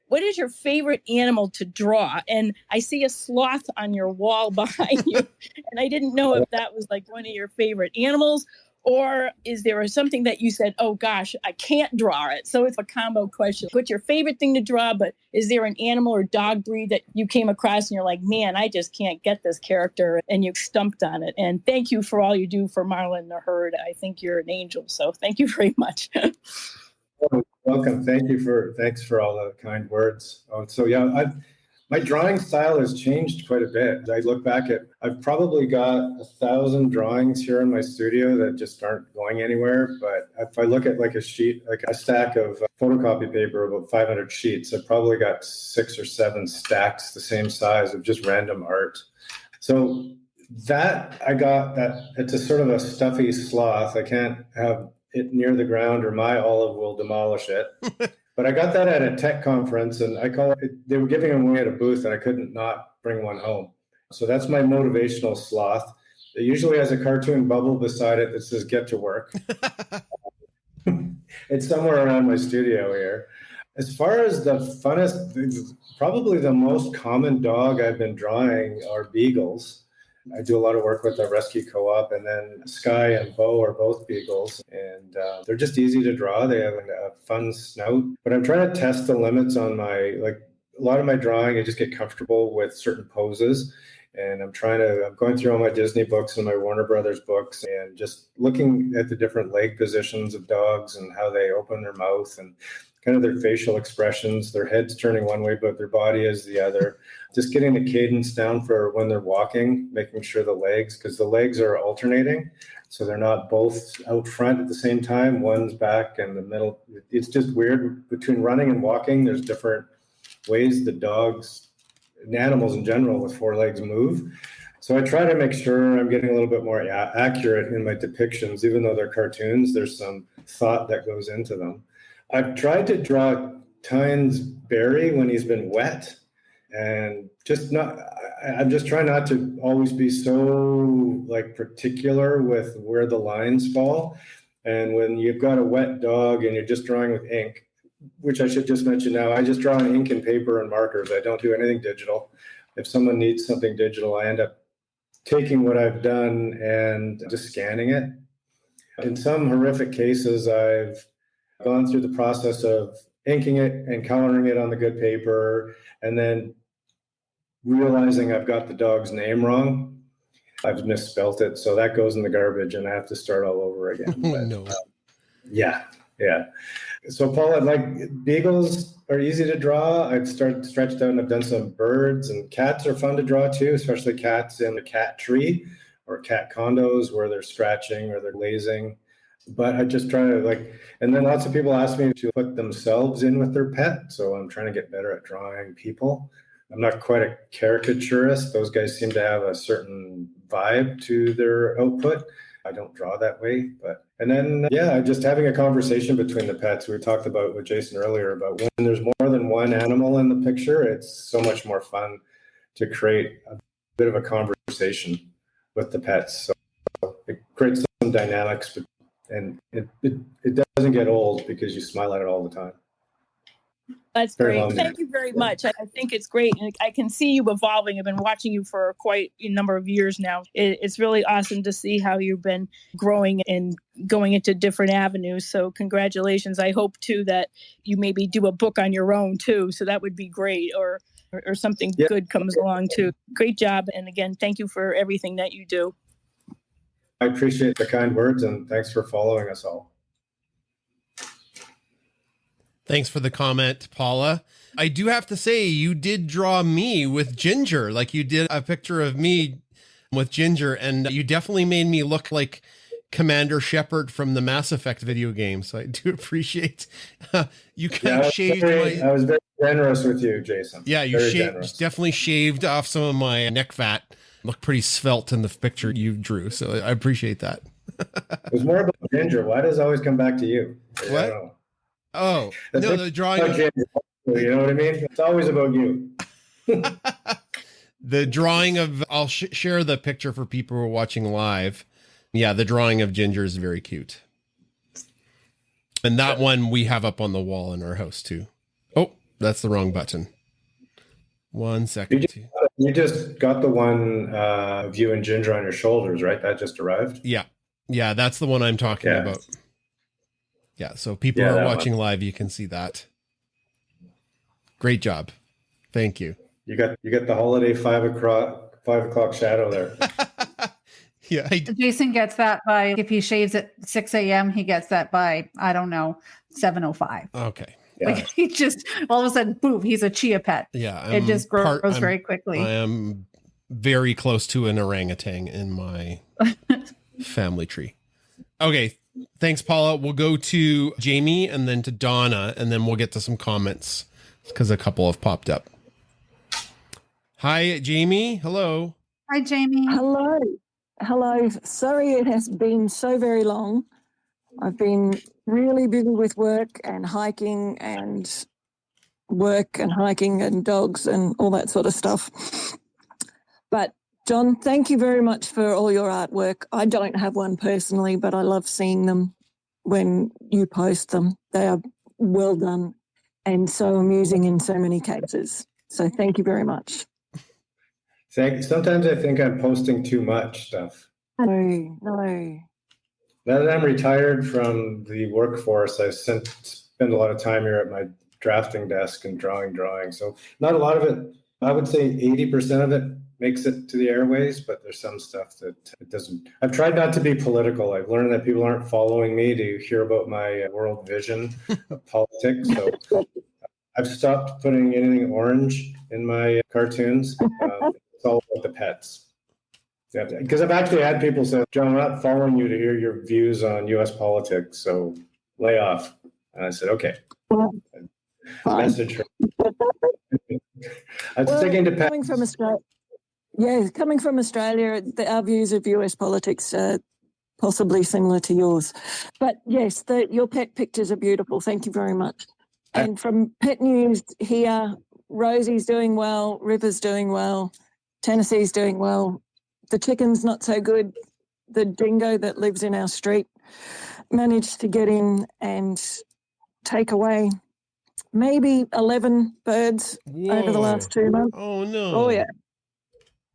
what is your favorite animal to draw? And I see a sloth on your wall behind you. And I didn't know if that was like one of your favorite animals, or is there something that you said, oh gosh, I can't draw it? So it's a combo question. What's your favorite thing to draw? But is there an animal or dog breed that you came across and you're like, man, I just can't get this character, and you stumped on it? And thank you for all you do for Marla and the herd. I think you're an angel. So thank you very much. Welcome. Thanks for all the kind words. My drawing style has changed quite a bit. I look back I've probably got 1,000 drawings here in my studio that just aren't going anywhere. But if I look at like a sheet, like a stack of photocopy paper, about 500 sheets, I've probably got 6 or 7 stacks the same size of just random art. So that it's a sort of a stuffy sloth. I can't have it near the ground or my olive will demolish it. But I got that at a tech conference, and they were giving them away at a booth, and I couldn't not bring one home. So that's my motivational sloth. It usually has a cartoon bubble beside it that says "Get to work." It's somewhere around my studio here. As far as the funnest, probably the most common dog I've been drawing are beagles. I do a lot of work with the rescue co-op, and then Sky and Bo are both beagles, and they're just easy to draw. They have a fun snout, but I'm trying to test the limits on a lot of my drawing. I just get comfortable with certain poses, and I'm going through all my Disney books and my Warner Brothers books and just looking at the different leg positions of dogs and how they open their mouth and kind of their facial expressions. Their head's turning one way, but their body is the other. Just getting the cadence down for when they're walking, making sure because the legs are alternating. So they're not both out front at the same time. One's back and the middle. It's just weird between running and walking. There's different ways the dogs and animals in general with 4 legs move. So I try to make sure I'm getting a little bit more accurate in my depictions. Even though they're cartoons, there's some thought that goes into them. I've tried to draw Tyne's berry when he's been wet, and I'm just trying not to always be so particular with where the lines fall. And when you've got a wet dog and you're just drawing with ink, which I should just mention now, I just draw in ink and paper and markers. I don't do anything digital. If someone needs something digital, I end up taking what I've done and just scanning it. In some horrific cases, I've gone through the process of inking it and coloring it on the good paper, and then realizing I've got the dog's name wrong. I've misspelt it, so that goes in the garbage, and I have to start all over again. No. Yeah. So, Paul, beagles are easy to draw. I've stretched out, and I've done some birds, and cats are fun to draw too, especially cats in the cat tree or cat condos where they're scratching or they're lazing. But I just try to and then lots of people ask me to put themselves in with their pet. So I'm trying to get better at drawing people. I'm not quite a caricaturist. Those guys seem to have a certain vibe to their output. I don't draw that way. Just having a conversation between the pets. We talked about with Jason earlier about when there's more than one animal in the picture, it's so much more fun to create a bit of a conversation with the pets. So it creates some dynamics, and it doesn't get old because you smile at it all the time. That's great. Thank you very much. I think it's great. And I can see you evolving. I've been watching you for quite a number of years now. It's really awesome to see how you've been growing and going into different avenues. So congratulations. I hope too that you maybe do a book on your own too. So that would be great, or something good comes along too. Great job. And again, thank you for everything that you do. I appreciate the kind words, and thanks for following us all. Thanks for the comment, Paula. I do have to say, you did draw me with Ginger. Like, you did a picture of me with Ginger, and you definitely made me look like Commander Shepard from the Mass Effect video game. So I do appreciate you kind of shaved I was very generous with you, Jason. Yeah, you definitely shaved off some of my neck fat. Looked pretty svelte in the picture you drew. So I appreciate that. It was more about Ginger. Why does it always come back to you? What? I don't know. Oh, no, the drawing. Ginger, you know what I mean? It's always about you. The drawing of, I'll share the picture for people who are watching live. Yeah, the drawing of Ginger is very cute. And that one we have up on the wall in our house too. Oh, that's the wrong button. 1 second. You just got the one of you and Ginger on your shoulders, right? That just arrived? Yeah. Yeah, that's the one I'm talking about. Yeah, so people who are watching live, you can see that. Great job. Thank you. You got the holiday 5 o'clock shadow there. Yeah. Jason gets that by, if he shaves at 6 a.m., he gets that by, I don't know, 7:05. Okay. Yeah. Like, he just, all of a sudden, boom, he's a chia pet. Yeah. It just grows very quickly. I am very close to an orangutan in my family tree. Okay. Thanks, Paula. We'll go to Jamie and then to Donna, and then we'll get to some comments because a couple have popped up. Hi, Jamie. Hello. Hi, Jamie. Hello. Sorry it has been so very long. I've been really busy with work and hiking and dogs and all that sort of stuff. But John, thank you very much for all your artwork. I don't have one personally, but I love seeing them when you post them. They are well done and so amusing in so many cases. So thank you very much. Sometimes I think I'm posting too much stuff. No. Now that I'm retired from the workforce, I spend a lot of time here at my drafting desk and drawing. So not a lot of it. I would say 80% of it makes it to the airways, but there's some stuff that it doesn't. I've tried not to be political. I've learned that people aren't following me to hear about my world vision of politics. So I've stopped putting anything orange in my cartoons. It's all about the pets. Because I've actually had people say, John, I'm not following you to hear your views on U.S. politics, so lay off. And I said, okay. Message. I'm sticking to pets. Coming from Australia, our views of US politics are possibly similar to yours. But yes, your pet pictures are beautiful. Thank you very much. And from pet news here, Rosie's doing well, River's doing well, Tennessee's doing well. The chicken's not so good. The dingo that lives in our street managed to get in and take away maybe 11 birds over the last 2 months. Oh, no. Oh, yeah.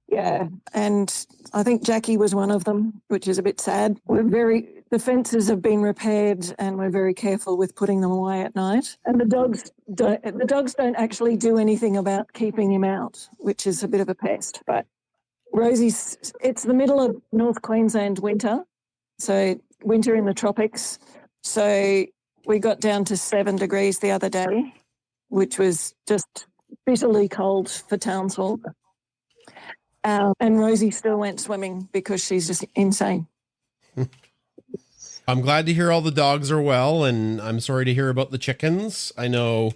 Yeah. And I think Jackie was one of them, which is a bit sad. The fences have been repaired and we're very careful with putting them away at night. And the dogs don't actually do anything about keeping him out, which is a bit of a pest. But it's the middle of North Queensland winter, so winter in the tropics. So we got down to 7 degrees the other day, which was just bitterly cold for Townsville. And Rosie still went swimming because she's just insane. I'm glad to hear all the dogs are well, and I'm sorry to hear about the chickens. I know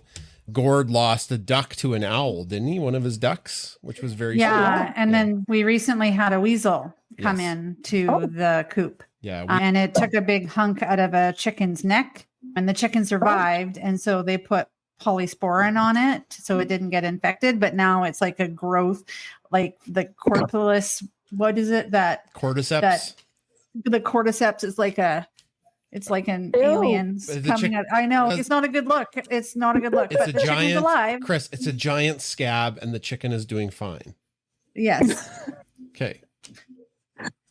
Gord lost a duck to an owl, didn't he? One of his ducks, which was very sad. And then we recently had a weasel come in to the coop. Yeah. And it took a big hunk out of a chicken's neck, and the chicken survived. And so they put polysporin on it so it didn't get infected. But now it's like a growth, like the corpulus. What is it? Cordyceps. The cordyceps is like an alien coming out. I know it's not a good look. It's not a good look. It's but the chicken's alive. Chris, it's a giant scab, and the chicken is doing fine. Yes. Okay.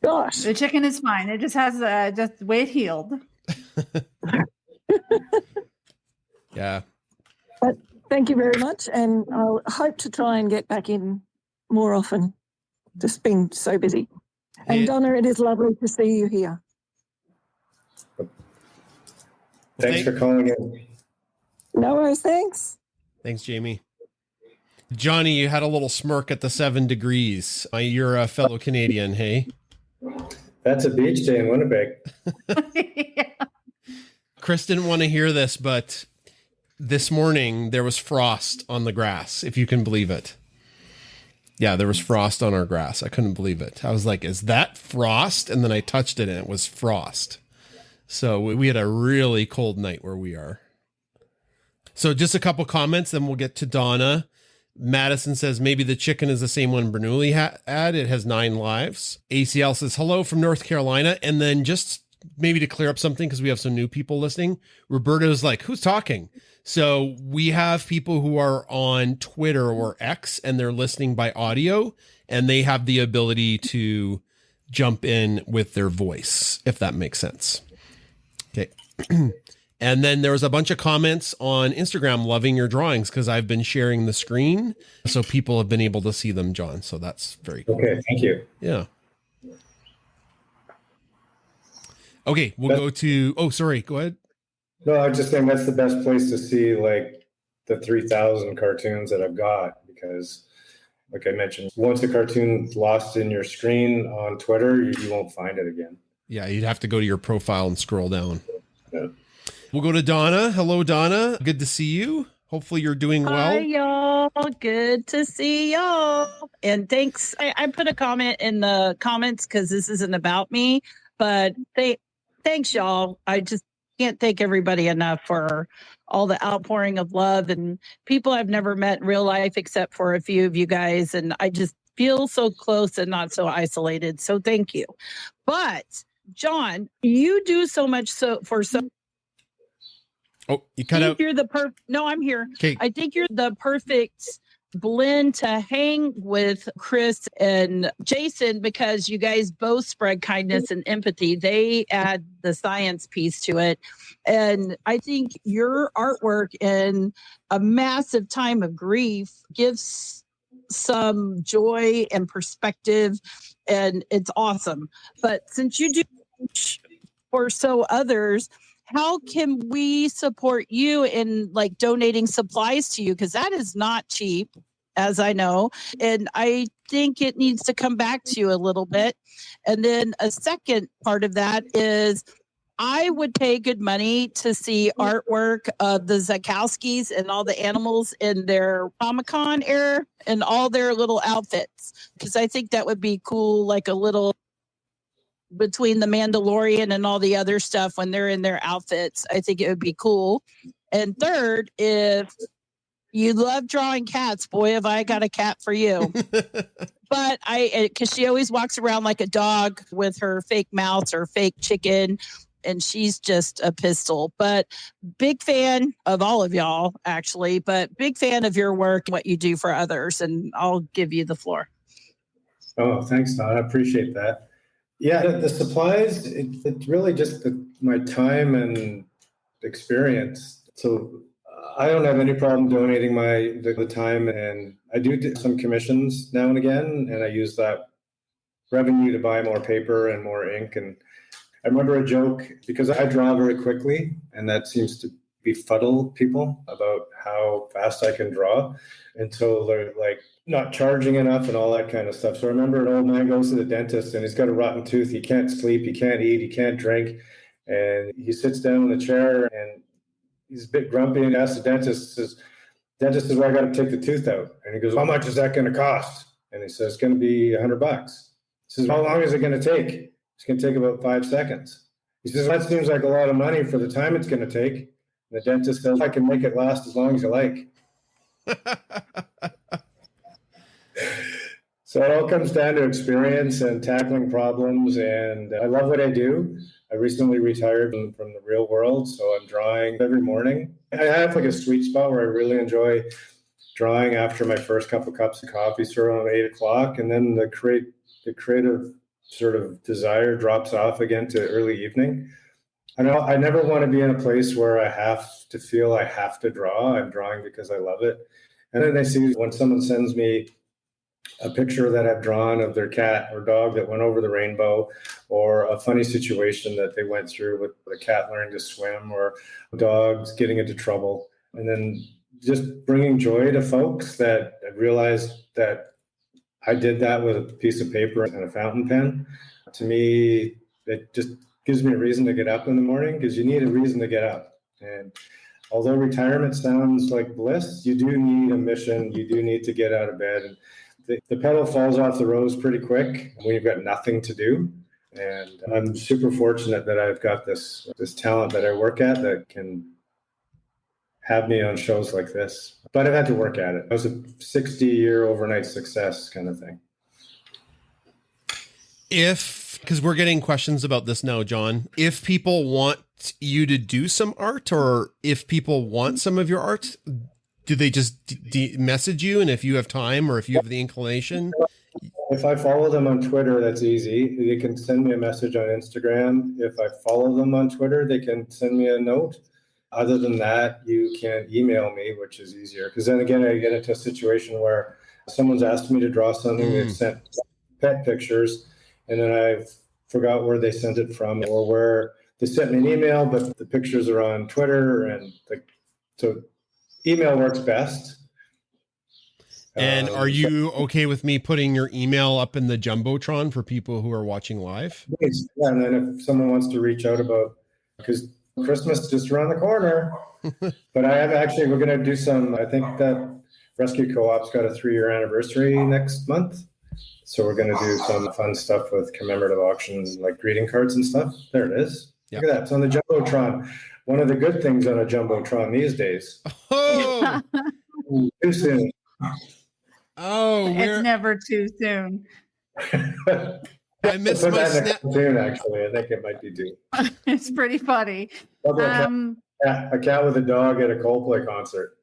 Gosh, the chicken is fine. It just has just the way it healed. Yeah. But thank you very much, and I'll hope to try and get back in more often. Just been so busy. And Donna, it is lovely to see you here. Thanks for calling in. No worries, thanks. Thanks, Jamie. Johnny, you had a little smirk at the 7 degrees. You're a fellow Canadian, hey? That's a beach day in Winnipeg. Yeah. Chris didn't want to hear this, but this morning there was frost on the grass, if you can believe it. Yeah, there was frost on our grass. I couldn't believe it. I was like, is that frost? And then I touched it and it was frost. So we had a really cold night where we are. So just a couple comments, then we'll get to Donna. Madison says, maybe the chicken is the same one Bernoulli had. It has 9 lives. ACL says, hello from North Carolina. And then just maybe to clear up something, because we have some new people listening, Roberta's like, who's talking? So we have people who are on Twitter or X, and they're listening by audio, and they have the ability to jump in with their voice, if that makes sense. Okay. And then there was a bunch of comments on Instagram loving your drawings, because I've been sharing the screen. So people have been able to see them, John. So that's very cool. Okay, thank you. Yeah. Okay, we'll go to, oh, sorry, go ahead. No, I just think that's the best place to see like the 3,000 cartoons that I've got, because like I mentioned, once a cartoon's lost in your screen on Twitter, you won't find it again. Yeah, you'd have to go to your profile and scroll down. Yeah. We'll go to Donna. Hello, Donna. Good to see you. Hopefully you're doing well. Hi, y'all. Good to see y'all. And thanks. I put a comment in the comments because this isn't about me, but thanks, y'all. I just can't thank everybody enough for all the outpouring of love and people I've never met in real life except for a few of you guys. And I just feel so close and not so isolated. So thank you. But John, you do so much for so. Oh, you cut out. You're the No, I'm here. Okay. I think you're the perfect blend to hang with Chris and Jason, because you guys both spread kindness and empathy. They add the science piece to it. And I think your artwork in a massive time of grief gives some joy and perspective, and it's awesome. But since you do for so others, how can we support you in like donating supplies to you? Because that is not cheap, as I know. And I think it needs to come back to you a little bit. And then a second part of that is I would pay good money to see artwork of the Zakowskis and all the animals in their Comic-Con era and all their little outfits. Because I think that would be cool, like a little between the Mandalorian and all the other stuff when they're in their outfits. I think it would be cool. And third, if you love drawing cats, boy, have I got a cat for you. But because she always walks around like a dog with her fake mouse or fake chicken, and she's just a pistol. But big fan of all of y'all, actually, but big fan of your work, what you do for others. And I'll give you the floor. Oh, thanks, Don. I appreciate that. Yeah, the supplies, it's really just my time and experience. So I don't have any problem donating the time, and I do some commissions now and again, and I use that revenue to buy more paper and more ink. And I remember a joke, because I draw very quickly, and that seems to befuddle people about how fast I can draw until they're like not charging enough and all that kind of stuff. So I remember an old man goes to the dentist and he's got a rotten tooth. He can't sleep, he can't eat, he can't drink. And he sits down in the chair and he's a bit grumpy and asks the dentist, dentist says, well, I got to take the tooth out. And he goes, how much is that going to cost? And he says, it's going to be $100. He says, how long is it going to take? It's going to take about 5 seconds. He says, that seems like a lot of money for the time it's going to take. And the dentist says, I can make it last as long as you like. So it all comes down to experience and tackling problems. And I love what I do. I recently retired from the real world, so I'm drawing every morning. I have like a sweet spot where I really enjoy drawing after my first couple cups of coffee, sort of around 8 o'clock. And then the creative sort of desire drops off again to early evening. I never want to be in a place where I have to feel I have to draw. I'm drawing because I love it. And then I see when someone sends me a picture that I've drawn of their cat or dog that went over the rainbow, or a funny situation that they went through with the cat learning to swim or dogs getting into trouble. And then just bringing joy to folks that I realized that I did that with a piece of paper and a fountain pen. To me, it just gives me a reason to get up in the morning, because you need a reason to get up. And although retirement sounds like bliss, you do need a mission. You do need to get out of bed. And the pedal falls off the rose pretty quick when you've got nothing to do. And I'm super fortunate that I've got this talent that I work at that can have me on shows like this. But I've had to work at it. It was a 60-year overnight success kind of thing. Because we're getting questions about this now, John, if people want you to do some art, or if people want some of your art, do they just message you? And if you have time, or if you have the inclination? If I follow them on Twitter, that's easy. They can send me a message on Instagram. If I follow them on Twitter, they can send me a note. Other than that, you can email me, which is easier. Because then again, I get into a situation where someone's asked me to draw something, they've sent pet pictures, and then I forgot where they sent it from, or where they sent me an email, but the pictures are on Twitter. And so email works best. And are you okay with me putting your email up in the Jumbotron for people who are watching live? Yeah, and then if someone wants to reach out about, because Christmas is just around the corner, but we're going to do some, I think that Rescue Co-op's got a 3-year anniversary next month. So we're going to do some fun stuff with commemorative auctions, like greeting cards and stuff. There it is. Yep. Look at that. It's on the Jumbotron. One of the good things on a Jumbotron these days. Oh, too soon. Oh, it's never too soon. I missed my snap. Tune, actually, I think it might be due. It's pretty funny. A cat with a dog at a Coldplay concert.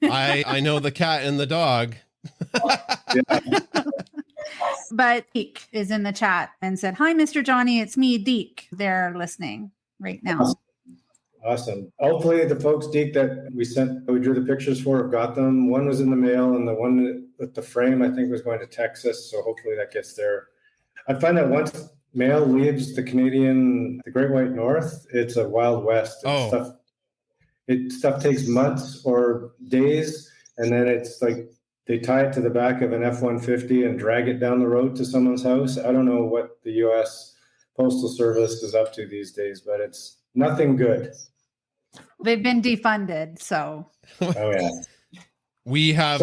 I know the cat and the dog. But Deke is in the chat and said, "Hi, Mr. Johnny, it's me, Deke." They're listening right now. Awesome. Hopefully the folks, Deke, that we drew the pictures for have got them. One was in the mail, and the one with the frame, I think, was going to Texas. So hopefully that gets there. I find that once mail leaves the Great White North, it's a Wild West. Stuff takes months or days, and then it's like they tie it to the back of an F-150 and drag it down the road to someone's house. I don't know what the U.S. Postal Service is up to these days, but it's nothing good. They've been defunded, so. Oh yeah. We have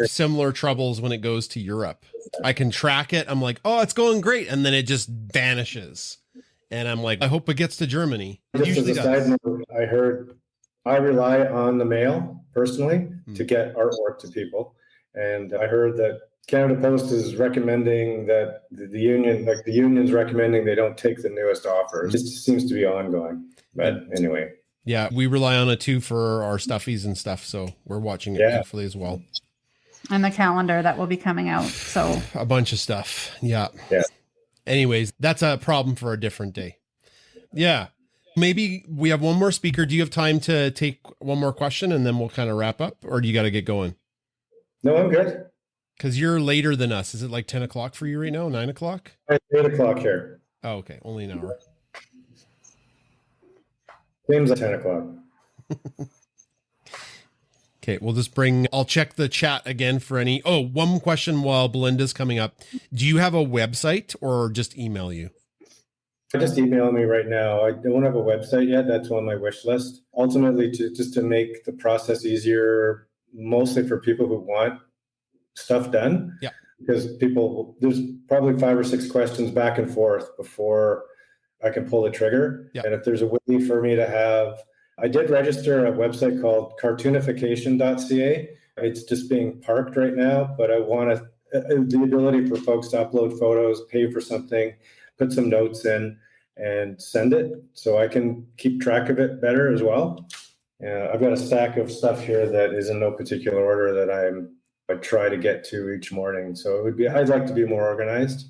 similar troubles when it goes to Europe. I can track it. I'm like, oh, it's going great, and then it just vanishes. And I'm like, I hope it gets to Germany. It just as a side note, I rely on the mail personally to get artwork to people, and I heard that Canada Post is recommending that the union's recommending they don't take the newest offers. It just seems to be ongoing. But anyway. Yeah, we rely on it too for our stuffies and stuff. So we're watching it carefully as well. And the calendar that will be coming out. So a bunch of stuff. Yeah. Anyways, that's a problem for a different day. Yeah. Maybe we have one more speaker. Do you have time to take one more question and then we'll kind of wrap up, or do you got to get going? No, I'm good. Because you're later than us. Is it like 10 o'clock for you right now? 9 o'clock? 8 o'clock here. Oh, okay. Only an hour. Game's at 10 o'clock. Okay, I'll check the chat again for any. Oh, one question while Belinda's coming up. Do you have a website or just email you? Just email me right now. I don't have a website yet. That's on my wish list. Ultimately, just to make the process easier, mostly for people who want stuff done. Yeah. Because there's probably 5 or 6 questions back and forth before I can pull the trigger. Yeah. And if there's a way for me to I did register a website called cartoonification.ca. It's just being parked right now, but I want the ability for folks to upload photos, pay for something, put some notes in, and send it so I can keep track of it better as well. I've got a stack of stuff here that is in no particular order that I try to get to each morning. So I'd like to be more organized.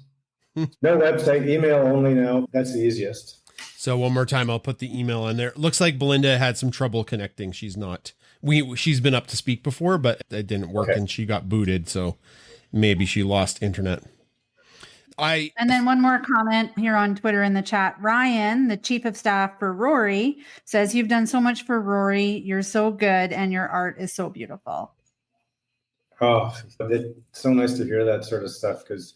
No website, email only now. That's the easiest. So one more time, I'll put the email in there. Looks like Belinda had some trouble connecting. She's been up to speak before, but it didn't work and she got booted. So maybe she lost internet. And then one more comment here on Twitter in the chat. Ryan, the chief of staff for Rory, says, "You've done so much for Rory. You're so good and your art is so beautiful." Oh, it's so nice to hear that sort of stuff because,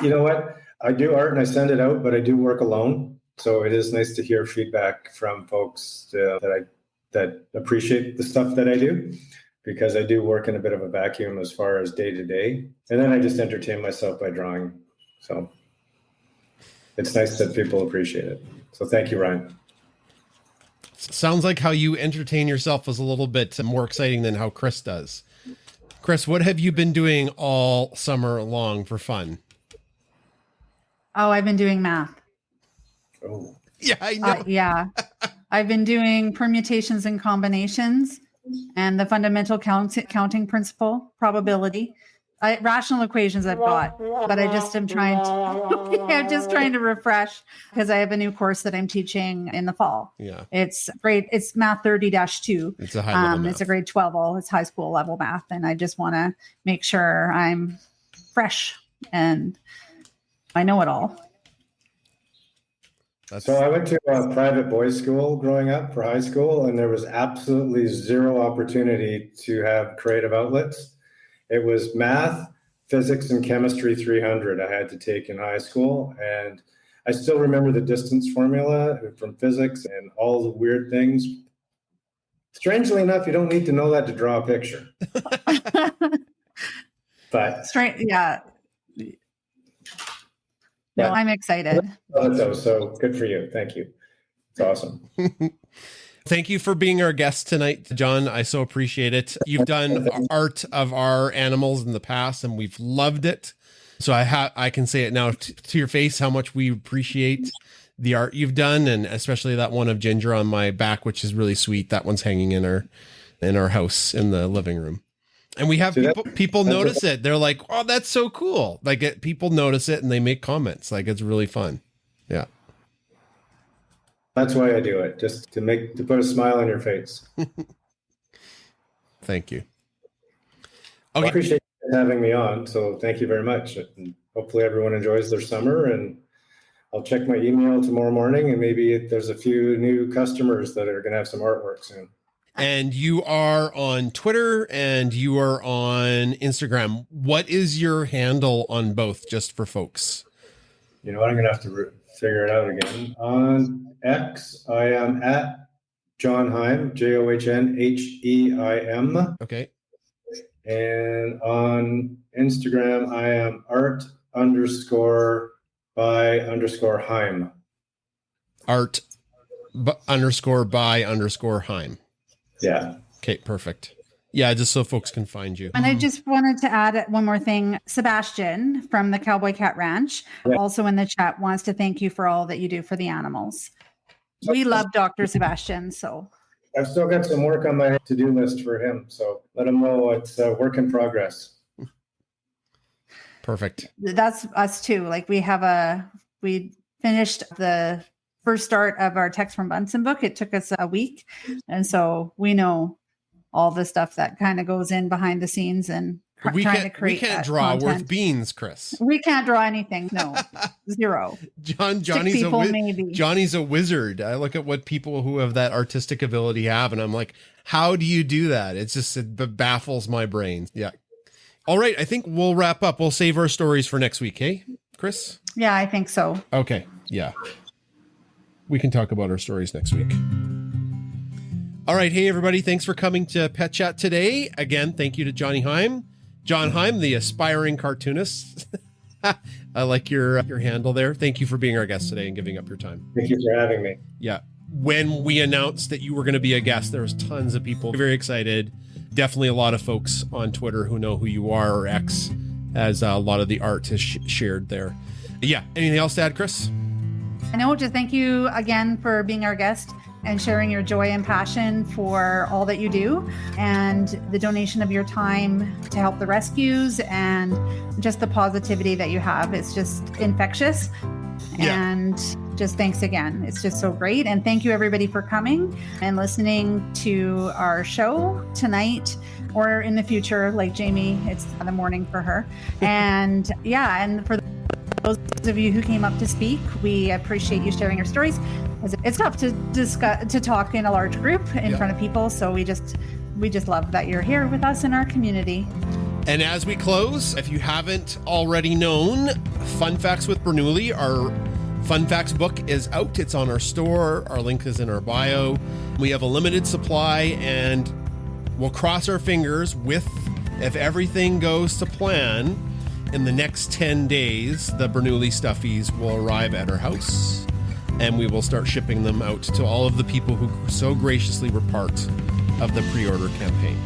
you know what? I do art and I send it out, but I do work alone. So it is nice to hear feedback from folks that appreciate the stuff that I do, because I do work in a bit of a vacuum as far as day to day. And then I just entertain myself by drawing. So it's nice that people appreciate it. So thank you, Ryan. Sounds like how you entertain yourself is a little bit more exciting than how Chris does. Chris, what have you been doing all summer long for fun? Oh, I've been doing math. Oh, Yeah, I know. Yeah. I've been doing permutations and combinations and the fundamental counting principle, probability. Rational equations I've got, but I just am trying to refresh because I have a new course that I'm teaching in the fall. Yeah. It's great. It's math 30-2. It's a high level math. It's a grade 12. It's high school level math. And I just want to make sure I'm fresh and I know it all. So I went to a private boys' school growing up for high school, and there was absolutely zero opportunity to have creative outlets. It was math, physics, and chemistry 300 I had to take in high school. And I still remember the distance formula from physics and all the weird things. Strangely enough, you don't need to know that to draw a picture. But yeah. No, I'm excited. So good for you. Thank you. It's awesome. Thank you for being our guest tonight, John. I so appreciate it. You've done art of our animals in the past, and we've loved it. So I can say it now to your face how much we appreciate the art you've done, and especially that one of Ginger on my back, which is really sweet. That one's hanging in our house in the living room. And we have people notice it. They're like, "Oh, that's so cool!" Like people notice it and they make comments. Like it's really fun. Yeah. That's why I do it, just to put a smile on your face. Thank you. Okay. I appreciate you having me on. So thank you very much. And hopefully everyone enjoys their summer, and I'll check my email tomorrow morning, and maybe there's a few new customers that are going to have some artwork soon. And you are on Twitter and you are on Instagram. What is your handle on both, just for folks? You know what? I'm going to have to figure it out again. On X, I am at John Heim, JOHNHEIM. Okay. And on Instagram, I am art_by_Heim. art_by_Heim. Yeah. Okay, perfect. Yeah, just so folks can find you. And I just wanted to add one more thing. Sebastian from the Cowboy Cat Ranch, also in the chat, wants to thank you for all that you do for the animals. We love Dr. Sebastian. So I've still got some work on my to-do list for him. So let him know it's a work in progress. Perfect. That's us too. Like we finished the first start of our Text from Bunsen book. It took us a week. And so we know all the stuff that kind of goes in behind the scenes and trying to create. We can't draw content. worth beans, Chris. We can't draw anything. No, zero. Johnny's a wizard. I look at what people who have that artistic ability have, and I'm like, how do you do that? It baffles my brain. Yeah. All right. I think we'll wrap up. We'll save our stories for next week. Hey, Chris? Yeah, I think so. Okay. Yeah. We can talk about our stories next week. All right. Hey, everybody. Thanks for coming to Pet Chat today. Again, thank you to Johnny Heim. John Heim, the aspiring cartoonist. I like your handle there. Thank you for being our guest today and giving up your time. Thank you for having me. Yeah. When we announced that you were going to be a guest, there was tons of people very excited. Definitely a lot of folks on Twitter who know who you are, or X, as a lot of the art is shared there. Yeah. Anything else to add, Chris? I know, just thank you again for being our guest and sharing your joy and passion for all that you do, and the donation of your time to help the rescues, and just the positivity that you have. It's just infectious. Yeah. And just thanks again. It's just so great. And thank you everybody for coming and listening to our show tonight or in the future. Like Jamie, it's the morning for her. And yeah, and for those of you who came up to speak. We appreciate you sharing your stories. It's tough to talk in a large group in front of people. So we just love that you're here with us in our community. And as we close, if you haven't already known, Fun Facts with Bernoulli, our Fun Facts book is out. It's on our store. Our link is in our bio. We have a limited supply, and we'll cross our fingers if everything goes to plan, in the next 10 days, the Bernoulli stuffies will arrive at our house, and we will start shipping them out to all of the people who so graciously were part of the pre-order campaign.